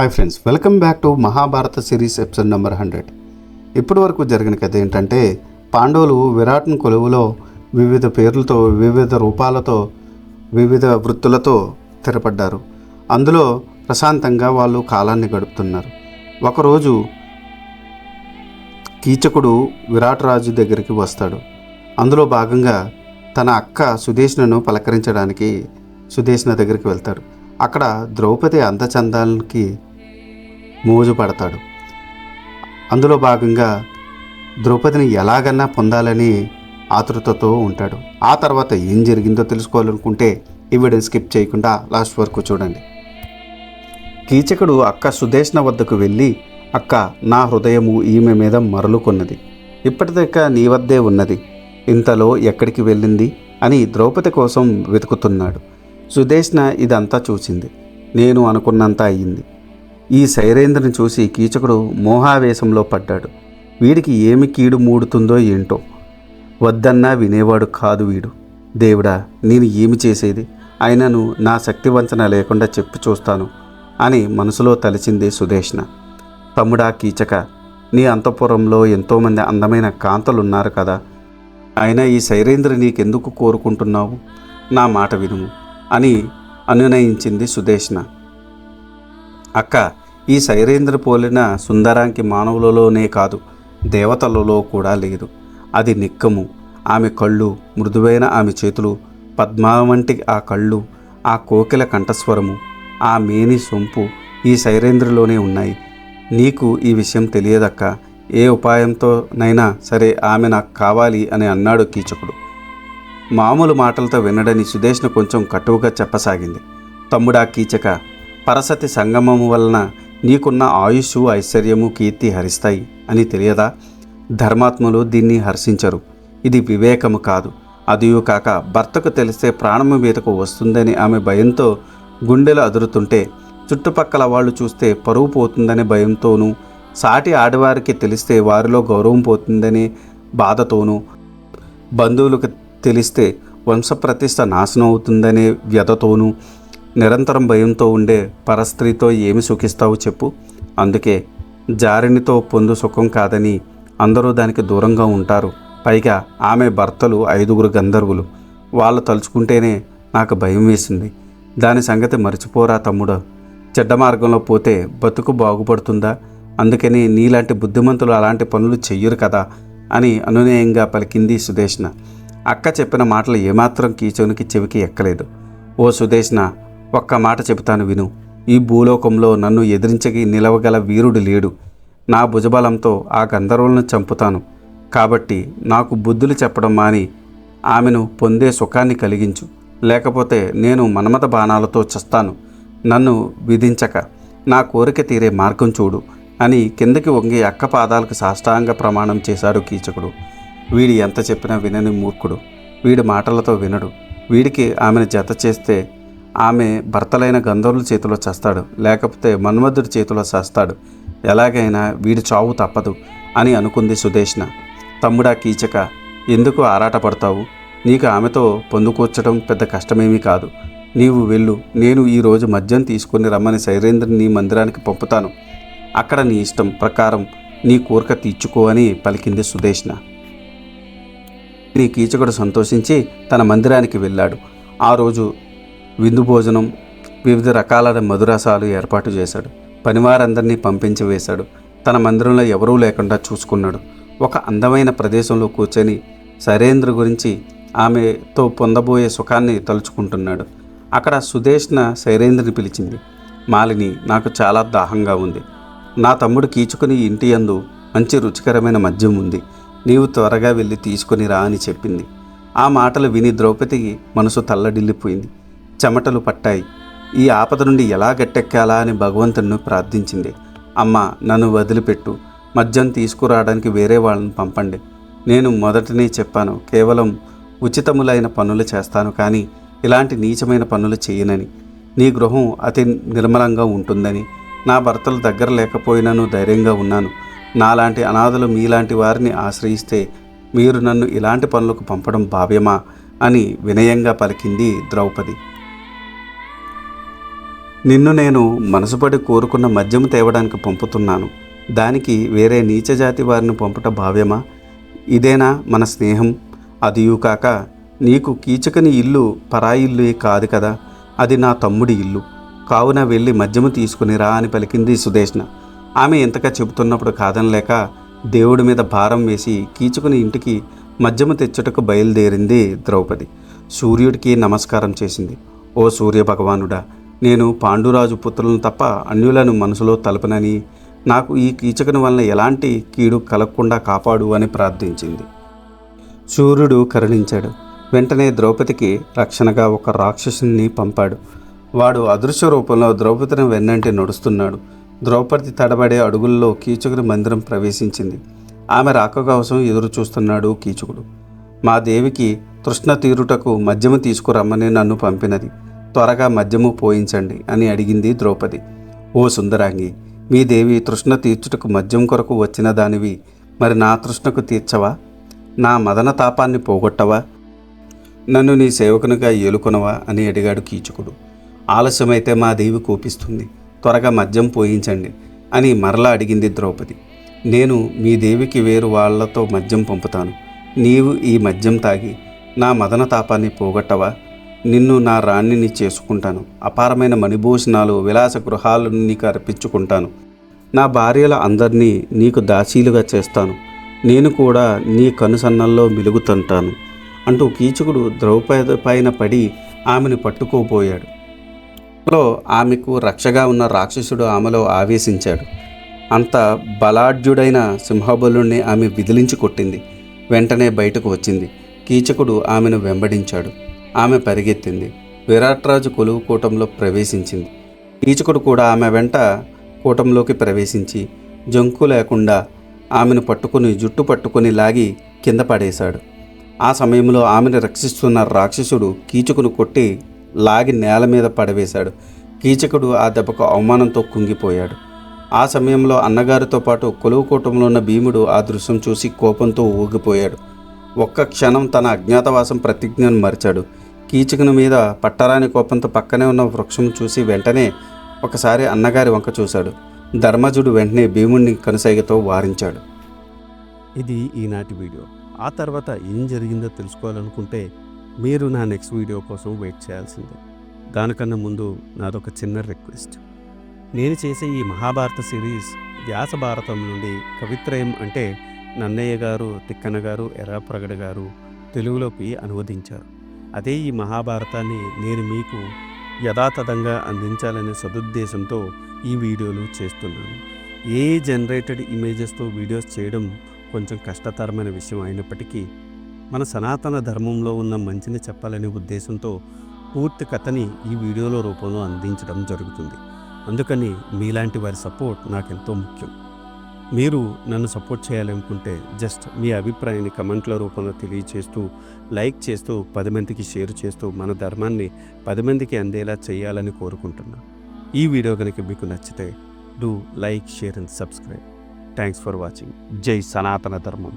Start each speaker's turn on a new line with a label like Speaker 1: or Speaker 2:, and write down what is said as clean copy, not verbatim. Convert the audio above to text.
Speaker 1: Hi friends, welcome back to Mahabharata series episode number 100. ఇప్పటి వరకు జరిగిన కథ ఏంటంటే, పాండవులు విరాట్ను కొలువులో వివిధ పేర్లతో, వివిధ రూపాలతో, వివిధ వృత్తులతో స్థిరపడ్డారు. అందులో ప్రశాంతంగా వాళ్ళు కాలాన్ని గడుపుతున్నారు. ఒకరోజు కీచకుడు విరాట్ రాజు దగ్గరికి వస్తాడు. అందులో భాగంగా తన అక్క సుదేష్ణను పలకరించడానికి సుదేష్ణ దగ్గరికి వెళ్తాడు. అక్కడ ద్రౌపది అందచందాలకి మోజు పడతాడు. అందులో భాగంగా ద్రౌపదిని ఎలాగన్నా పొందాలని ఆతృతతో ఉంటాడు. ఆ తర్వాత ఏం జరిగిందో తెలుసుకోవాలనుకుంటే ఈ వీడియోని స్కిప్ చేయకుండా లాస్ట్ వరకు చూడండి. కీచకుడు అక్క సుదేష్ణ వద్దకు వెళ్ళి, అక్క, నా హృదయము ఈమె మీద మరలుకొన్నది, ఇప్పటిదాకా నీ వద్దే ఉన్నది, ఇంతలో ఎక్కడికి వెళ్ళింది అని ద్రౌపది కోసం వెతుకుతున్నాడు. సుదేష్ణ ఇదంతా చూసింది. నేను అనుకున్నంత అయ్యింది. ఈ శైరేంద్రని చూసి కీచకుడు మోహావేశంలో పడ్డాడు. వీడికి ఏమి కీడు మూడుతుందో ఏంటో, వద్దన్నా వినేవాడు కాదు వీడు. దేవుడా, నేను ఏమి చేసేది? అయినను నా శక్తి వంచన లేకుండా చెప్పి చూస్తాను అని మనసులో తలిచింది సుదేష్ణ. తమ్ముడా కీచక, నీ అంతఃపురంలో ఎంతోమంది అందమైన కాంతలున్నారు కదా, అయినా ఈ శైరేంద్ర నీకెందుకు కోరుకుంటున్నావు? నా మాట వినుము అని అనునయించింది సుదేష్ణ. అక్క, ఈ శైరేంద్ర పోలిన సుందరాంకి మానవులలోనే కాదు, దేవతలలో కూడా లేదు. అది నిక్కము. ఆమె కళ్ళు, మృదువైన ఆమె చేతులు, పద్మా వంటి ఆ కళ్ళు, ఆ కోకిల కంఠస్వరము, ఆ మేని సొంపు ఈ శైరేంద్రలోనే ఉన్నాయి. నీకు ఈ విషయం తెలియదక్క. ఏ ఉపాయంతోనైనా సరే ఆమె నాకు కావాలి అని అన్నాడు కీచకుడు. మామూలు మాటలతో వినడని సుదేష్ణ కొంచెం కటువుగా చెప్పసాగింది. తమ్ముడా కీచక, పరసతి సంగమము వలన నీకున్న ఆయుష్, ఐశ్వర్యము, కీర్తి హరిస్తాయి అని తెలియదా? ధర్మాత్ములు దీన్ని హర్షించరు. ఇది వివేకము కాదు. అదియూ కాక భర్తకు తెలిస్తే ప్రాణము మీదకు వస్తుందని ఆమె భయంతో గుండెలు అదురుతుంటే, చుట్టుపక్కల వాళ్ళు చూస్తే పరువు పోతుందనే భయంతోనూ, సాటి ఆడవారికి తెలిస్తే వారిలో గౌరవం పోతుందనే బాధతోనూ, బంధువులకు తెలిస్తే వంశప్రతిష్ఠ నాశనం అవుతుందనే వ్యధతోనూ, నిరంతరం భయంతో ఉండే పరస్త్రీతో ఏమి సుఖిస్తావు చెప్పు? అందుకే జారినితో పొందు సుఖం కాదని అందరూ దానికి దూరంగా ఉంటారు. పైగా ఆమె భర్తలు 5 గంధర్వులు. వాళ్ళు తలుచుకుంటేనే నాకు భయం వేసింది. దాని సంగతి మర్చిపోరా తమ్ముడు. చెడ్డ మార్గంలో పోతే బతుకు బాగుపడుతుందా? అందుకని నీలాంటి బుద్ధిమంతులు అలాంటి పనులు చెయ్యరు కదా అని అనునయంగా పలికింది సుదేష్ణ. అక్క చెప్పిన మాటలు ఏమాత్రం కీచకునికి చెవికి ఎక్కలేదు. ఓ సుదేష్ణ, ఒక్క మాట చెబుతాను విను. ఈ భూలోకంలో నన్ను ఎదిరించకి నిలవగల వీరుడు లేడు. నా భుజబలంతో ఆ గంధర్వులను చంపుతాను. కాబట్టి నాకు బుద్ధులు చెప్పడం మాని ఆమెను పొందే సుఖాన్ని కలిగించు. లేకపోతే నేను మన్మథ బాణాలతో చస్తాను. నన్ను విధించక నా కోరిక తీరే మార్గం చూడు అని కిందకి వంగి అక్క పాదాలకు సాష్టాంగ ప్రమాణం చేశాడు కీచకుడు. వీడి ఎంత చెప్పినా వినని మూర్ఖుడు. వీడి మాటలతో వినడు. వీడికి ఆమెను జత చేస్తే ఆమె భర్తలైన గంధర్వుల చేతిలో చస్తాడు, లేకపోతే మన్మధుడి చేతిలో చస్తాడు. ఎలాగైనా వీడి చావు తప్పదు అని అనుకుంది సుదేష్ణ. తమ్ముడా కీచక, ఎందుకు ఆరాటపడతావు? నీకు ఆమెతో పొందుకూర్చడం పెద్ద కష్టమేమీ కాదు. నీవు వెళ్ళు. నేను ఈరోజు మద్యం తీసుకుని రమ్మని శైరేంద్రని నీ మందిరానికి పంపుతాను. అక్కడ నీ ఇష్టం ప్రకారం నీ కోరిక తీర్చుకో అని పలికింది సుదేష్ణ. నీ కీచకుడు సంతోషించి తన మందిరానికి వెళ్ళాడు. ఆ రోజు విందు భోజనం, వివిధ రకాల మధురసాలు ఏర్పాటు చేశాడు. పనివారందరినీ పంపించి వేశాడు. తన మందిరంలో ఎవరూ లేకుండా చూసుకున్నాడు. ఒక అందమైన ప్రదేశంలో కూర్చొని శైరేంద్ర గురించి, ఆమెతో పొందబోయే సుఖాన్ని తలుచుకుంటున్నాడు. అక్కడ సుదేష్ణ శైరేంద్రని పిలిచింది. మాలిని, నాకు చాలా దాహంగా ఉంది. నా తమ్ముడు కీచుకుని ఇంటి యందు మంచి రుచికరమైన మద్యం ఉంది. నీవు త్వరగా వెళ్ళి తీసుకుని రా అని చెప్పింది. ఆ మాటలు విని ద్రౌపదికి మనసు తల్లడిల్లిపోయింది. చెమటలు పట్టాయి. ఈ ఆపద నుండి ఎలా గట్టెక్కాలా అని భగవంతుని ప్రార్థించింది. అమ్మ, నన్ను వదిలిపెట్టు. మద్యం తీసుకురావడానికి వేరే వాళ్ళని పంపండి. నేను మొదటనే చెప్పాను, కేవలం ఉచితములైన పనులు చేస్తాను, కానీ ఇలాంటి నీచమైన పనులు చేయనని. నీ గృహం అతి నిర్మలంగా ఉంటుందని. నా భర్తలు దగ్గర లేకపోయినాను ధైర్యంగా ఉన్నాను. నాలాంటి అనాథలు మీలాంటి వారిని ఆశ్రయిస్తే మీరు నన్ను ఇలాంటి పనులకు పంపడం భావ్యమా అని వినయంగా పలికింది ద్రౌపది. నిన్ను నేను మనసుపడి కోరుకున్న మద్యము తేవడానికి పంపుతున్నాను. దానికి వేరే నీచజాతి వారిని పంపుట భావ్యమా? ఇదేనా మన స్నేహం? అదియూ కాక నీకు కీచకని ఇల్లు పరాయి ఇల్లు కాదు కదా, అది నా తమ్ముడి ఇల్లు. కావున వెళ్ళి మద్యము తీసుకుని రా అని పలికింది సుదేష్ణ. ఆమె ఇంతగా చెబుతున్నప్పుడు కాదనలేక దేవుడి మీద భారం వేసి కీచకుని ఇంటికి మద్యము తెచ్చుటకు బయలుదేరింది ద్రౌపది. సూర్యుడికి నమస్కారం చేసింది. ఓ సూర్య భగవానుడా, నేను పాండురాజు పుత్రులను తప్ప అన్యులను మనసులో తలపనని, నాకు ఈ కీచకుని వలన ఎలాంటి కీడు కలగకుండా కాపాడు అని ప్రార్థించింది. సూర్యుడు కరుణించాడు. వెంటనే ద్రౌపదికి రక్షణగా ఒక రాక్షసుని పంపాడు. వాడు అదృశ్య రూపంలో ద్రౌపదిని వెన్నంటి నడుస్తున్నాడు. ద్రౌపది తడబడే అడుగుల్లో కీచకుని మందిరం ప్రవేశించింది. ఆమె రాక కోసం ఎదురు చూస్తున్నాడు కీచకుడు. మా దేవికి తృష్ణ తీరుటకు మద్యము తీసుకురమ్మని నన్ను పంపినది. త్వరగా మద్యము పోయించండి అని అడిగింది ద్రౌపది. ఓ సుందరాంగి, మీ దేవి తృష్ణ తీర్చుటకు మద్యం కొరకు వచ్చిన దానివి, మరి నా తృష్ణకు తీర్చవా? నా మదన తాపాన్ని పోగొట్టవా? నన్ను నీ సేవకునిగా ఏలుకొనవా అని అడిగాడు కీచకుడు. ఆలస్యమైతే మా దేవి కోపిస్తుంది, త్వరగా మద్యం పోయించండి అని మరలా అడిగింది ద్రౌపది. నేను మీ దేవికి వేరు వాళ్లతో మద్యం పంపుతాను. నీవు ఈ మద్యం తాగి నా మదన తాపాన్ని పోగొట్టవా? నిన్ను నా రాణిని చేసుకుంటాను. అపారమైన మణిభూషణాలు విలాస గృహాలను నీకు అర్పించుకుంటాను. నా భార్యల అందరినీ నీకు దాసీలుగా చేస్తాను. నేను కూడా నీ కనుసన్నల్లో మెలుగుతుంటాను అంటూ కీచకుడు ద్రౌపది పైన పడి ఆమెను పట్టుకోపోయాడు. ఆమెకు రక్షగా ఉన్న రాక్షసుడు ఆమెలో ఆవేశించాడు. అంత బలాఢ్యుడైన సింహబలుణ్ణి ఆమె విదిలించి కొట్టింది. వెంటనే బయటకు వచ్చింది. కీచకుడు ఆమెను వెంబడించాడు. ఆమె పరిగెత్తింది. విరాట్రాజు కొలువు కూటంలో ప్రవేశించింది. కీచకుడు కూడా ఆమె వెంట కూటంలోకి ప్రవేశించి జంకు లేకుండా ఆమెను పట్టుకుని జుట్టు పట్టుకుని లాగి కింద పడేశాడు. ఆ సమయంలో ఆమెను రక్షిస్తున్న రాక్షసుడు కీచకును కొట్టి లాగి నేల మీద పడవేశాడు. కీచకుడు ఆ దెబ్బకు అవమానంతో కుంగిపోయాడు. ఆ సమయంలో అన్నగారితో పాటు కొలువు కూటంలో ఉన్న భీముడు ఆ దృశ్యం చూసి కోపంతో ఊగిపోయాడు. ఒక్క క్షణం తన అజ్ఞాతవాసం ప్రతిజ్ఞను మరిచాడు. కీచకుని మీద పట్టరాని కోపంతో పక్కనే ఉన్న వృక్షం చూసి వెంటనే ఒకసారి అన్నగారి వంక చూశాడు. ధర్మజుడు వెంటనే భీముడిని కనుసైగతో వారించాడు.
Speaker 2: ఇది ఈనాటి వీడియో. ఆ తర్వాత ఏం జరిగిందో తెలుసుకోవాలనుకుంటే మీరు నా నెక్స్ట్ వీడియో కోసం వెయిట్ చేయాల్సిందే. దానికన్నా ముందు నాదొక చిన్న రిక్వెస్ట్. నేను చేసే ఈ మహాభారత సిరీస్ వ్యాస భారతం నుండి కవిత్రయం అంటే నన్నయ్య గారు, తిక్కన గారు, ఎర్రాప్రగడ గారు తెలుగులోకి అనువదించారు. అదే ఈ మహాభారతాన్ని నేను మీకు యథాతథంగా అందించాలనే సదుద్దేశంతో ఈ వీడియోలు చేస్తున్నాను. ఏ జనరేటెడ్ ఇమేజెస్తో వీడియోస్ చేయడం కొంచెం కష్టతరమైన విషయం అయినప్పటికీ మన సనాతన ధర్మంలో ఉన్న మంచిని చెప్పాలనే ఉద్దేశంతో పూర్తి కథని ఈ వీడియోలో రూపంలో అందించడం జరుగుతుంది. అందుకని మీలాంటి వారి సపోర్ట్ నాకెంతో ముఖ్యం. మీరు నన్ను సపోర్ట్ చేయాలనుకుంటే జస్ట్ మీ అభిప్రాయాన్ని కమెంట్ల రూపంలో తెలియచేస్తూ, లైక్ చేస్తూ, 10 మందికి షేర్ చేస్తూ మన ధర్మాన్ని 10 మందికి అందేలా చేయాలని కోరుకుంటున్నాను. ఈ వీడియో కనుక మీకు నచ్చితే do like, share and subscribe. Thanks for watching. జై సనాతన ధర్మం.